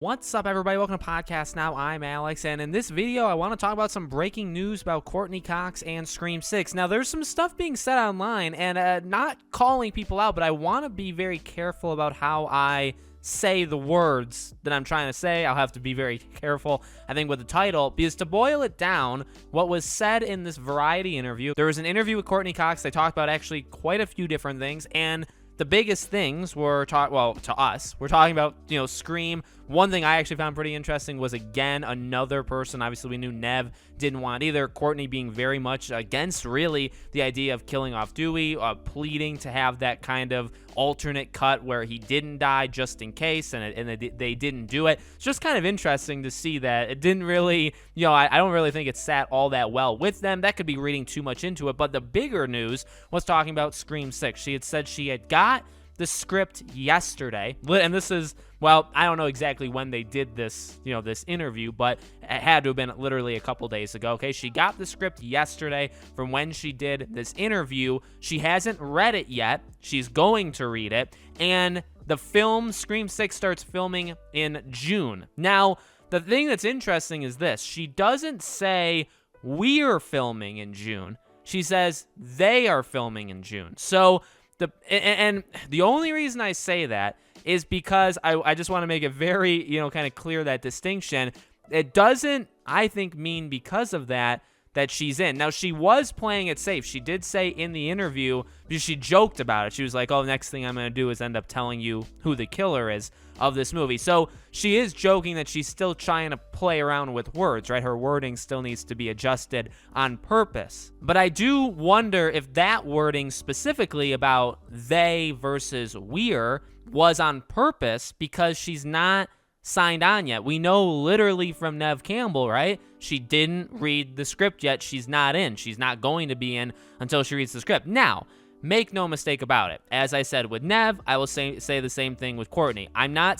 What's up, everybody? Welcome to Podcast Now. I'm Alex, and in this video, I want to talk about some breaking news about Courtney Cox and Scream 6. Now, there's some stuff being said online, and not calling people out, but I want to be very careful about how I say the words that I'm trying to say. I'll have to be very careful, I think, with the title, because to boil it down, what was said in this Variety interview, there was an interview with Courtney Cox. They talked about actually quite a few different things, and the biggest things were to us, we're talking about, Scream. One thing I actually found pretty interesting was, again, another person. Obviously, we knew Nev didn't want either. Courtney being very much against, really, the idea of killing off Dewey, pleading to have that kind of alternate cut where he didn't die just in case, and they didn't do it. It's just kind of interesting to see that it didn't really, I don't really think it sat all that well with them. That could be reading too much into it, but the bigger news was talking about Scream 6. She had said she had got the script yesterday, and this is, well, I don't know exactly when they did this, this interview, but it had to have been literally a couple days ago. Okay, she got the script yesterday from when she did this interview. She hasn't read it yet. She's going to read it, and the film Scream 6 starts filming in June. Now, the thing that's interesting is this: she doesn't say we're filming in June. She says they are filming in June. So the only reason I say that is because I just want to make it very, kind of clear, that distinction. It doesn't, I think, mean because of that she's in. Now, she was playing it safe. She did say in the interview, because she joked about it. She was like, oh, next thing I'm going to do is end up telling you who the killer is of this movie. So she is joking that she's still trying to play around with words, right? Her wording still needs to be adjusted on purpose. But I do wonder if that wording specifically about they versus we're was on purpose, because she's not signed on yet. We know literally from Nev Campbell, right? She didn't read the script yet. She's not in. She's not going to be in until she reads the script. Now, make no mistake about it. As I said with Nev, I will say the same thing with Courtney. I'm not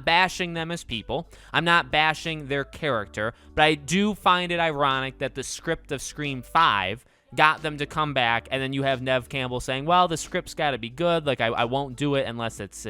bashing them as people. I'm not bashing their character, but I do find it ironic that the script of Scream 5 got them to come back, and then you have Nev Campbell saying, well, the script's got to be good. Like, I won't do it unless it's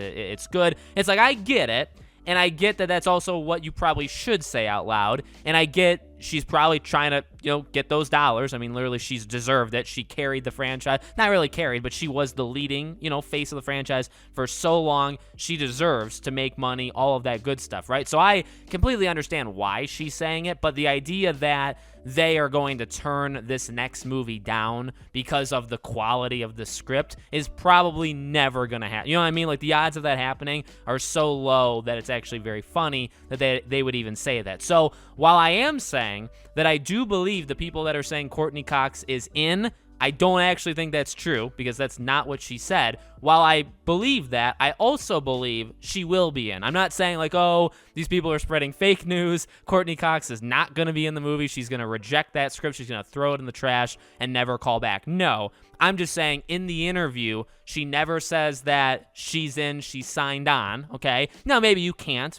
good. It's like, I get it. And I get that that's also what you probably should say out loud. And I get she's probably trying to, get those dollars. I mean, literally, she's deserved it. She carried the franchise. Not really carried, but she was the leading, face of the franchise for so long. She deserves to make money, all of that good stuff, right? So I completely understand why she's saying it, but the idea that they are going to turn this next movie down because of the quality of the script is probably never going to happen. You know what I mean? Like, the odds of that happening are so low that it's actually very funny that they would even say that. So while I am saying that I do believe the people that are saying Courtney Cox is in, I don't actually think that's true, because that's not what she said. While I believe that, I also believe she will be in. I'm not saying like, oh, these people are spreading fake news. Courtney Cox is not going to be in the movie. She's going to reject that script. She's going to throw it in the trash and never call back. No, I'm just saying in the interview, she never says that she's in, she's signed on, okay? Now, maybe you can't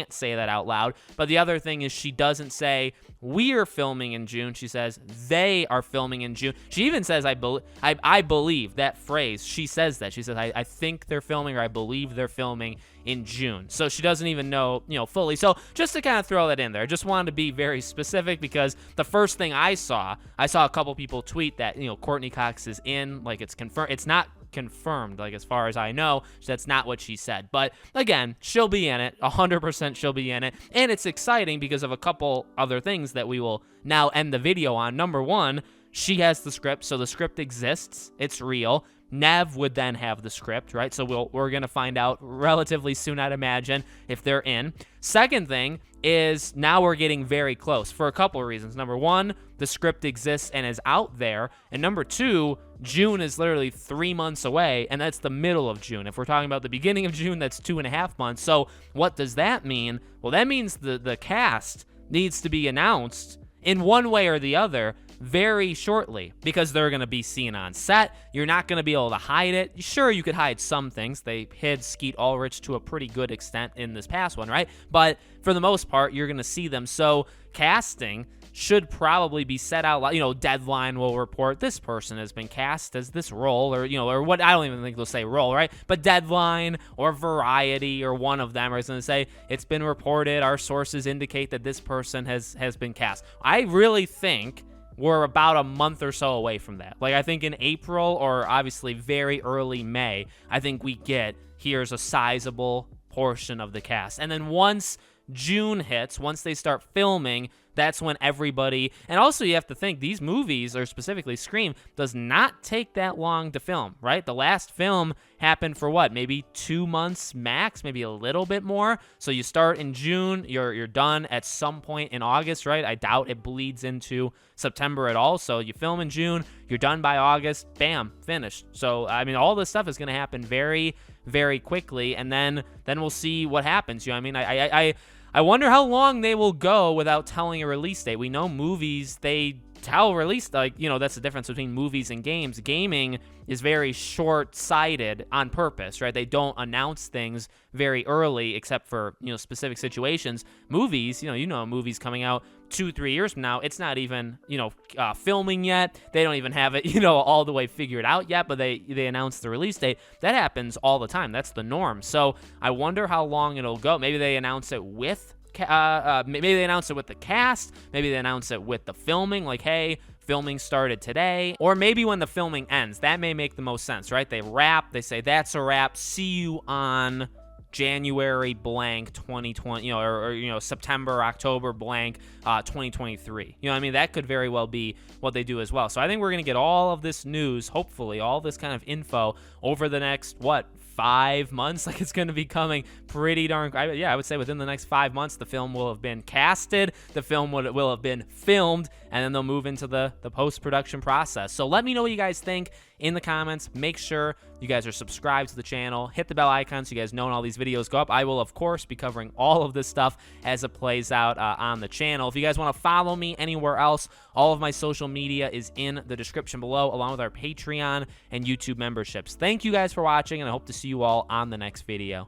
say that out loud, but the other thing is she doesn't say we're filming in June. She says they are filming in June. She even says, I believe, that phrase. She says that. She says, I think they're filming, or I believe they're filming in June. So she doesn't even know, fully. So just to kind of throw that in there, I just wanted to be very specific, because the first thing I saw a couple people tweet that, Courtney Cox is in, like, it's confirmed. It's not confirmed, like, as far as I know. That's not what she said. But again, she'll be in it. 100% she'll be in it. And it's exciting because of a couple other things that we will now end the video on. Number one, she has the script, so the script exists. It's real. Nev would then have the script, right? So we're going to find out relatively soon, I'd imagine, if they're in. Second thing is, now we're getting very close for a couple of reasons. Number one, the script exists and is out there. And number two, June is literally 3 months away, and that's the middle of June. If we're talking about the beginning of June, that's 2.5 months. So what does that mean? Well, that means the cast needs to be announced in one way or the other very shortly, because they're going to be seen on set. You're not going to be able to hide it. Sure, you could hide some things. They hid Skeet Ulrich to a pretty good extent in this past one, right? But for the most part, you're going to see them. So casting should probably be set out. You know, Deadline will report this person has been cast as this role, or, you know, or what, I don't even think they'll say role, right? But Deadline or Variety or one of them is going to say, it's been reported, our sources indicate that this person has been cast. I really think we're about a month or so away from that. Like, I think in April, or obviously very early May, I think we get, here's a sizable portion of the cast. And then once June hits, once they start filming, that's when everybody, and also you have to think, these movies, or specifically Scream, does not take that long to film, right? The last film happened for what, maybe 2 months max, maybe a little bit more. So you start in June, you're done at some point in August, right? I doubt it bleeds into September at all. So you film in June, you're done by August, bam, finished. So I mean, all this stuff is going to happen very, very quickly, and then we'll see what happens. You know what I mean? I wonder how long they will go without telling a release date. We know movies, they tell release, like, you know, that's the difference between movies and games. Gaming is very short-sighted on purpose, right? They don't announce things very early, except for, you know, specific situations. Movies, you know, movies coming out 2-3 years from now, it's not even, you know, filming yet. They don't even have it, you know, all the way figured out yet, but they announce the release date. That happens all the time. That's the norm. So I wonder how long it'll go. Maybe they announce it with maybe they announce it with the cast. Maybe they announce it with the filming, like, hey, filming started today. Or maybe when the filming ends. That may make the most sense, right? They wrap, they say, that's a wrap, see you on January blank 2020, you know, or you know, September, October blank 2023. You know what I mean? That could very well be what they do as well. So I think we're going to get all of this news, hopefully, all this kind of info over the next, 5 months. Like, it's going to be coming pretty darn, I would say within the next 5 months, the film will have been casted, the film will have been filmed, and then they'll move into the post-production process. So let me know what you guys think in the comments. Make sure you guys are subscribed to the channel, hit the bell icon so you guys know when all these videos go up. I will, of course, be covering all of this stuff as it plays out on the channel. If you guys want to follow me anywhere else, all of my social media is in the description below, along with our Patreon and YouTube memberships. Thank you guys for watching, and I hope to see you all on the next video.